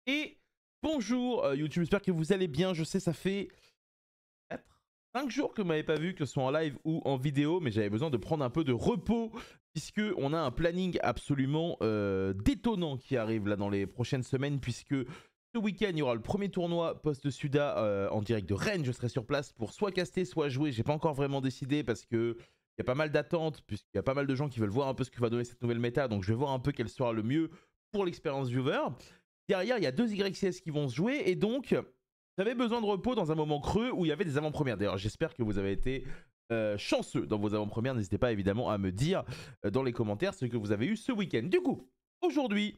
Et bonjour YouTube, j'espère que vous allez bien. Je sais, ça fait 4, 5 jours que vous m'avez pas vu, que ce soit en live ou en vidéo, mais j'avais besoin de prendre un peu de repos puisque on a un planning absolument détonnant qui arrive là dans les prochaines semaines, puisque ce week-end il y aura le premier tournoi post-Suda en direct de Rennes. Je serai sur place pour soit caster, soit jouer. J'ai pas encore vraiment décidé parce que il y a pas mal d'attentes, puisqu'il y a pas mal de gens qui veulent voir un peu ce que va donner cette nouvelle méta, donc je vais voir un peu quel sera le mieux pour l'expérience viewer. Derrière, il y a 2 YCS qui vont se jouer, et donc j'avais besoin de repos dans un moment creux où il y avait des avant-premières. D'ailleurs, j'espère que vous avez été chanceux dans vos avant-premières. N'hésitez pas évidemment à me dire dans les commentaires ce que vous avez eu ce week-end. Du coup, aujourd'hui,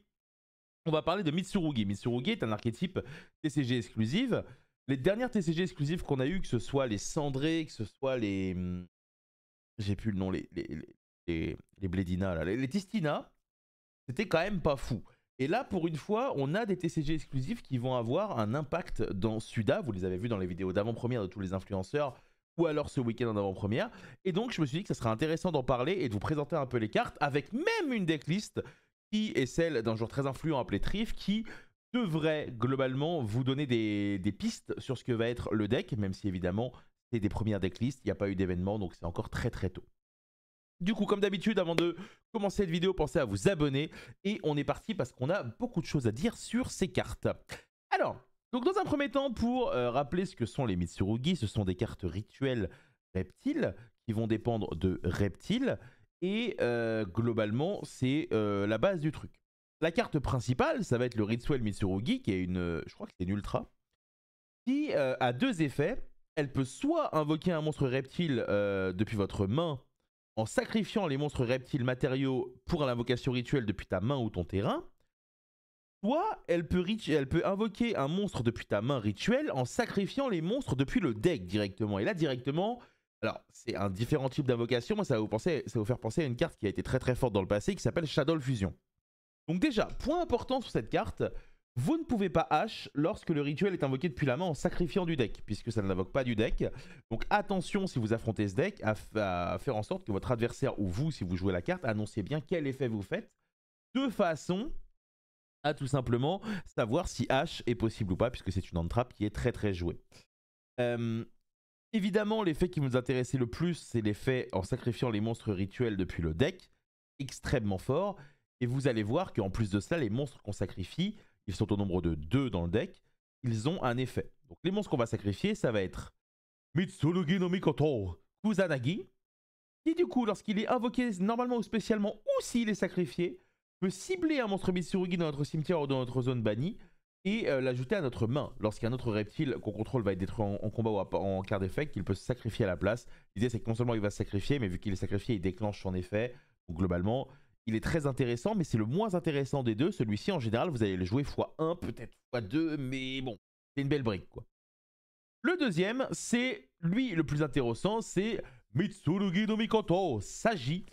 on va parler de Mitsurugi. Mitsurugi est un archétype TCG exclusive. Les dernières TCG exclusives qu'on a eues, que ce soit les Cendrés, que ce soit les... j'ai plus le nom, les Blédina, là, les Tistina, c'était quand même pas fou. Et là, pour une fois, on a des TCG exclusifs qui vont avoir un impact dans Suda. Vous les avez vus dans les vidéos d'avant-première de tous les influenceurs, ou alors ce week-end en avant-première. Et donc, je me suis dit que ça serait intéressant d'en parler et de vous présenter un peu les cartes, avec même une decklist qui est celle d'un joueur très influent appelé Trif, qui devrait globalement vous donner des pistes sur ce que va être le deck, même si évidemment, c'est des premières decklists, il n'y a pas eu d'événement, donc c'est encore très très tôt. Du coup, comme d'habitude, avant de commencer cette vidéo, pensez à vous abonner. Et on est parti parce qu'on a beaucoup de choses à dire sur ces cartes. Alors, donc dans un premier temps, pour rappeler ce que sont les Mitsurugi, ce sont des cartes rituelles reptiles qui vont dépendre de reptiles. Et globalement, c'est la base du truc. La carte principale, ça va être le Rituel Mitsurugi, qui est une, je crois que c'est une ultra, qui a 2 effets. Elle peut soit invoquer un monstre reptile depuis votre main, en sacrifiant les monstres reptiles matériaux pour l'invocation rituelle depuis ta main ou ton terrain. Soit elle peut invoquer un monstre depuis ta main rituelle en sacrifiant les monstres depuis le deck directement. Et là, directement, alors c'est un différent type d'invocation. Moi, ça va vous faire penser à une carte qui a été très très forte dans le passé qui s'appelle Shadow Fusion. Donc déjà, point important sur cette carte, vous ne pouvez pas H lorsque le rituel est invoqué depuis la main en sacrifiant du deck, puisque ça ne l'invoque pas du deck. Donc attention, si vous affrontez ce deck, à faire en sorte que votre adversaire ou vous, si vous jouez la carte, annoncez bien quel effet vous faites, de façon à tout simplement savoir si H est possible ou pas, puisque c'est une entrap qui est très très jouée. Évidemment, l'effet qui nous intéressait le plus, c'est l'effet en sacrifiant les monstres rituels depuis le deck, extrêmement fort. Et vous allez voir qu'en plus de cela, les monstres qu'on sacrifie, ils sont au nombre de 2 dans le deck, ils ont un effet. Donc les monstres qu'on va sacrifier, ça va être Mitsurugi no Mikoto Kusanagi, qui du coup, lorsqu'il est invoqué normalement ou spécialement, ou s'il est sacrifié, peut cibler un monstre Mitsurugi dans notre cimetière ou dans notre zone bannie, et l'ajouter à notre main. Lorsqu'un autre reptile qu'on contrôle va être détruit en combat ou en card effect, il peut se sacrifier à la place. L'idée c'est que non seulement il va se sacrifier, mais vu qu'il est sacrifié, il déclenche son effet. Donc globalement, il est très intéressant, mais c'est le moins intéressant des deux. Celui-ci, en général, vous allez le jouer x1, peut-être x2, mais bon, c'est une belle brique, quoi. Le deuxième, c'est lui le plus intéressant, c'est Mitsurugi no Mikoto Saji,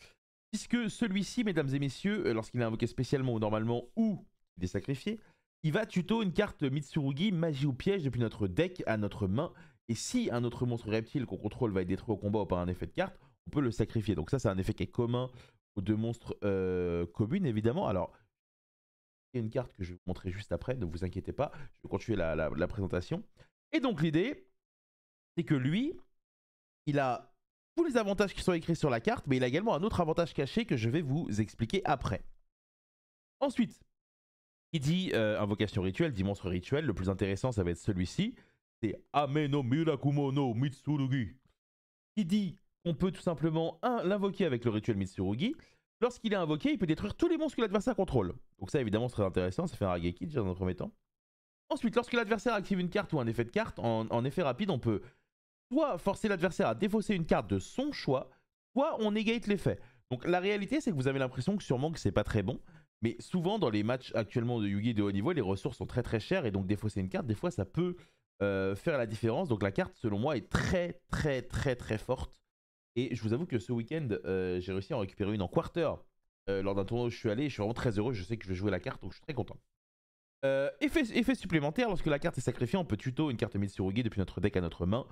puisque celui-ci, mesdames et messieurs, lorsqu'il est invoqué spécialement ou normalement, ou il est sacrifié, il va tuto une carte Mitsurugi, magie ou piège depuis notre deck à notre main. Et si un autre monstre reptile qu'on contrôle va être détruit au combat ou par un effet de carte, on peut le sacrifier. Donc ça, c'est un effet qui est commun aux 2 monstres communes, évidemment. Alors, il y a une carte que je vais vous montrer juste après, ne vous inquiétez pas. Je vais continuer la présentation. Et donc l'idée, c'est que lui, il a tous les avantages qui sont écrits sur la carte, mais il a également un autre avantage caché que je vais vous expliquer après. Ensuite, qui dit invocation rituelle, dit monstre rituel. Le plus intéressant, ça va être celui-ci. C'est Ame no Mirakumo no Mitsurugi. Qui dit qu'on peut tout simplement l'invoquer avec le rituel Mitsurugi. Lorsqu'il est invoqué, il peut détruire tous les monstres que l'adversaire contrôle. Donc ça, évidemment, c'est très intéressant. Ça fait un Rageki déjà dans un premier temps. Ensuite, lorsque l'adversaire active une carte ou un effet de carte, en effet rapide, on peut soit forcer l'adversaire à défausser une carte de son choix, soit on negate l'effet. Donc la réalité, c'est que vous avez l'impression que sûrement que c'est pas très bon. Mais souvent, dans les matchs actuellement de Yu-Gi de haut niveau, les ressources sont très très chères. Et donc défausser une carte, des fois, ça peut faire la différence. Donc la carte, selon moi, est très très très très forte. Et je vous avoue que ce week-end, j'ai réussi à en récupérer une en quarter lors d'un tournoi où je suis allé. Je suis vraiment très heureux. Je sais que je vais jouer la carte, donc je suis très content. Effet supplémentaire, lorsque la carte est sacrifiée, on peut tuto une carte Mitsurugi depuis notre deck à notre main,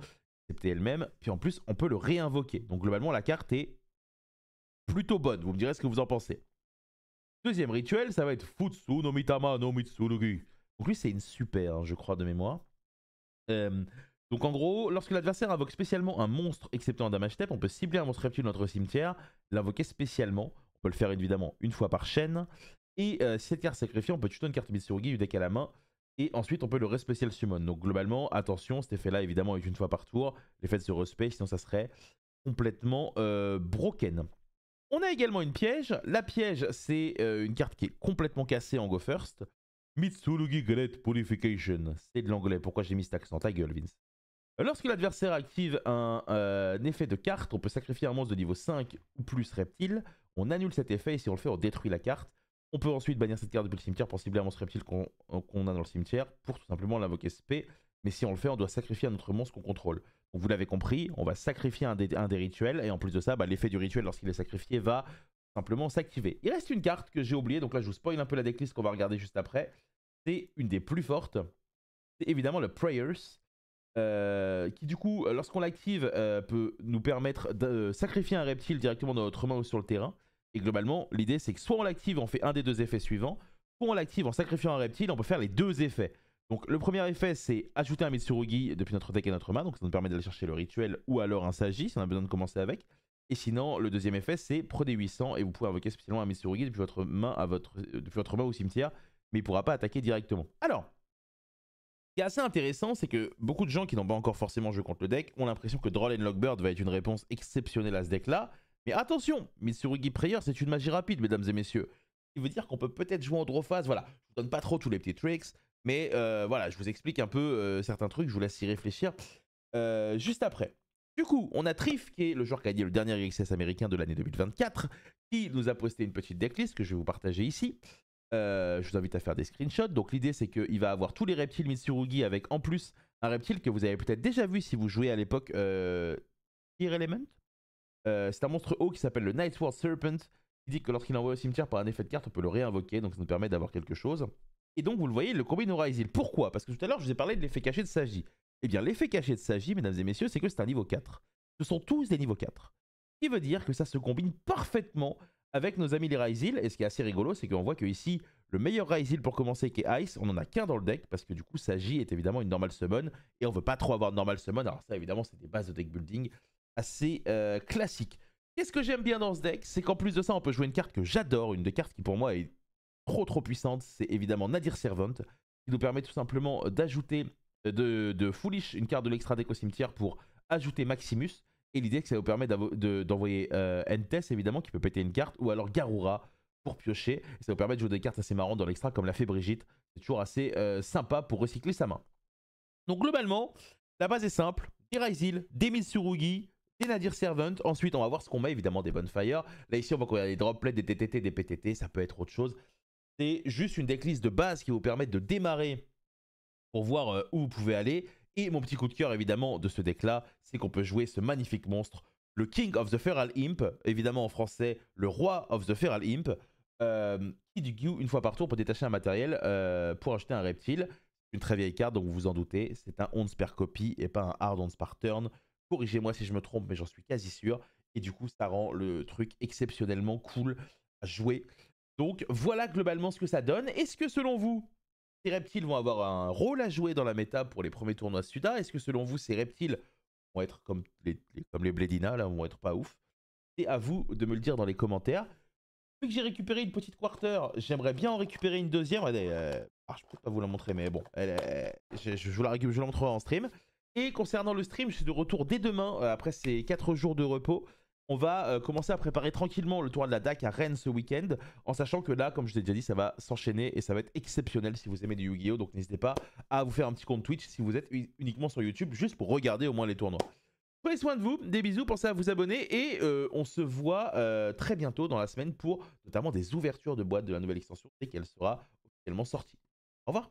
excepté elle-même. Puis en plus, on peut le réinvoquer. Donc globalement, la carte est plutôt bonne. Vous me direz ce que vous en pensez. Deuxième rituel, ça va être Futsu no Mitama no Mitsurugi. Donc lui, c'est une super, hein, je crois, de mémoire. Donc en gros, lorsque l'adversaire invoque spécialement un monstre exceptant un damage step, on peut cibler un monstre reptile de notre cimetière, l'invoquer spécialement. On peut le faire évidemment une fois par chaîne. Et si cette carte est sacrifiée, on peut tutoyer une carte Mitsurugi du deck à la main. Et ensuite, on peut le respecial summon. Donc globalement, attention, cet effet-là, évidemment, est une fois par tour. L'effet de se respect, sinon ça serait complètement broken. On a également une piège. La piège, c'est une carte qui est complètement cassée en Go First. Mitsurugi Great Purification. C'est de l'anglais. Pourquoi j'ai mis cet accent? Ta gueule, Vince. Lorsque l'adversaire active un effet de carte, on peut sacrifier un monstre de niveau 5 ou plus reptile. On annule cet effet et si on le fait, on détruit la carte. On peut ensuite bannir cette carte depuis le cimetière pour cibler un monstre reptile qu'on a dans le cimetière pour tout simplement l'invoquer SP. Mais si on le fait, on doit sacrifier un autre monstre qu'on contrôle. Donc vous l'avez compris, on va sacrifier un des rituels et en plus de ça, l'effet du rituel lorsqu'il est sacrifié va simplement s'activer. Il reste une carte que j'ai oubliée, donc là je vous spoil un peu la decklist qu'on va regarder juste après. C'est une des plus fortes. C'est évidemment le Prayers. Qui du coup, lorsqu'on l'active, peut nous permettre de sacrifier un reptile directement dans notre main ou sur le terrain. Et globalement, l'idée c'est que soit on l'active, on fait un des deux effets suivants, soit on l'active en sacrifiant un reptile, on peut faire les deux effets. Donc le premier effet c'est ajouter un Mitsurugi depuis notre deck à notre main, donc ça nous permet d'aller chercher le rituel ou alors un Sagi si on a besoin de commencer avec. Et sinon, le deuxième effet c'est prenez 800 et vous pouvez invoquer spécialement un Mitsurugi depuis votre main, depuis votre main au cimetière, mais il ne pourra pas attaquer directement. Alors, ce qui est assez intéressant, c'est que beaucoup de gens qui n'ont pas encore forcément joué contre le deck ont l'impression que Droll and Lockbird va être une réponse exceptionnelle à ce deck-là. Mais attention, Mitsurugi Prayer, c'est une magie rapide, mesdames et messieurs. Ce qui veut dire qu'on peut peut-être jouer en draw phase. Voilà, je ne vous donne pas trop tous les petits tricks, mais voilà, je vous explique un peu certains trucs, je vous laisse y réfléchir juste après. Du coup, on a Trif, qui est le joueur qui a dit le dernier XS américain de l'année 2024, qui nous a posté une petite decklist que je vais vous partager ici. Je vous invite à faire des screenshots. Donc l'idée c'est qu'il va avoir tous les reptiles Mitsurugi avec en plus un reptile que vous avez peut-être déjà vu si vous jouez à l'époque Tear Element. C'est un monstre haut qui s'appelle le Nightward Serpent qui dit que lorsqu'il envoie au cimetière par un effet de carte on peut le réinvoquer, donc ça nous permet d'avoir quelque chose. Et donc vous le voyez, il le combine au Ryzil. Pourquoi? Parce que tout à l'heure je vous ai parlé de l'effet caché de Sagi. Eh bien l'effet caché de Sagi, mesdames et messieurs, c'est que c'est un niveau 4. Ce sont tous des niveaux 4. Ce qui veut dire que ça se combine parfaitement avec nos amis les Ryzil. Et ce qui est assez rigolo, c'est qu'on voit que ici, le meilleur Ryzil pour commencer qui est Ice, on en a qu'un dans le deck parce que du coup Sagi est évidemment une normal summon et on veut pas trop avoir de normal summon. Alors ça évidemment c'est des bases de deck building assez classiques. Qu'est-ce que j'aime bien dans ce deck? C'est qu'en plus de ça on peut jouer une carte que j'adore, une des cartes qui pour moi est trop puissante, c'est évidemment Nadir Servant qui nous permet tout simplement d'ajouter de foolish une carte de l'extra deck au cimetière pour ajouter Maximus. Et l'idée, c'est que ça vous permet d'envoyer Entes, évidemment, qui peut péter une carte, ou alors Garura pour piocher. Et ça vous permet de jouer des cartes assez marrantes dans l'extra, comme l'a fait Brigitte. C'est toujours assez sympa pour recycler sa main. Donc globalement, la base est simple. Des Ryzil, des Mitsurugi, des Nadir Servant. Ensuite, on va voir ce qu'on met, évidemment, des Bonfire. Là, ici, on voit qu'on a des droplets, des TTT, des PTT. Ça peut être autre chose. C'est juste une decklist de base qui vous permet de démarrer pour voir où vous pouvez aller. Et mon petit coup de cœur, évidemment, de ce deck-là, c'est qu'on peut jouer ce magnifique monstre, le King of the Feral Imp, évidemment en français, le Roi of the Feral Imp, qui du coup, une fois par tour, peut détacher un matériel pour acheter un reptile. Une très vieille carte, donc vous vous en doutez, c'est un once per copy et pas un hard once par turn. Corrigez-moi si je me trompe, mais j'en suis quasi sûr. Et du coup, ça rend le truc exceptionnellement cool à jouer. Donc voilà globalement ce que ça donne. Est-ce que selon vous, ces reptiles vont avoir un rôle à jouer dans la méta pour les premiers tournois Suda? Est-ce que selon vous, ces reptiles vont être comme les Bledina, là, vont être pas ouf? C'est à vous de me le dire dans les commentaires. Vu que j'ai récupéré une petite quarter, j'aimerais bien en récupérer une deuxième. Regardez, je peux pas vous la montrer, mais bon, je vous la montrerai en stream. Et concernant le stream, je suis de retour dès demain, après ces 4 jours de repos. On va commencer à préparer tranquillement le tournoi de la DAC à Rennes ce week-end, en sachant que là, comme je l'ai déjà dit, ça va s'enchaîner et ça va être exceptionnel si vous aimez du Yu-Gi-Oh! Donc n'hésitez pas à vous faire un petit compte Twitch si vous êtes uniquement sur YouTube, juste pour regarder au moins les tournois. Prenez soin de vous, des bisous, pensez à vous abonner et on se voit très bientôt dans la semaine pour notamment des ouvertures de boîtes de la nouvelle extension dès qu'elle sera officiellement sortie. Au revoir!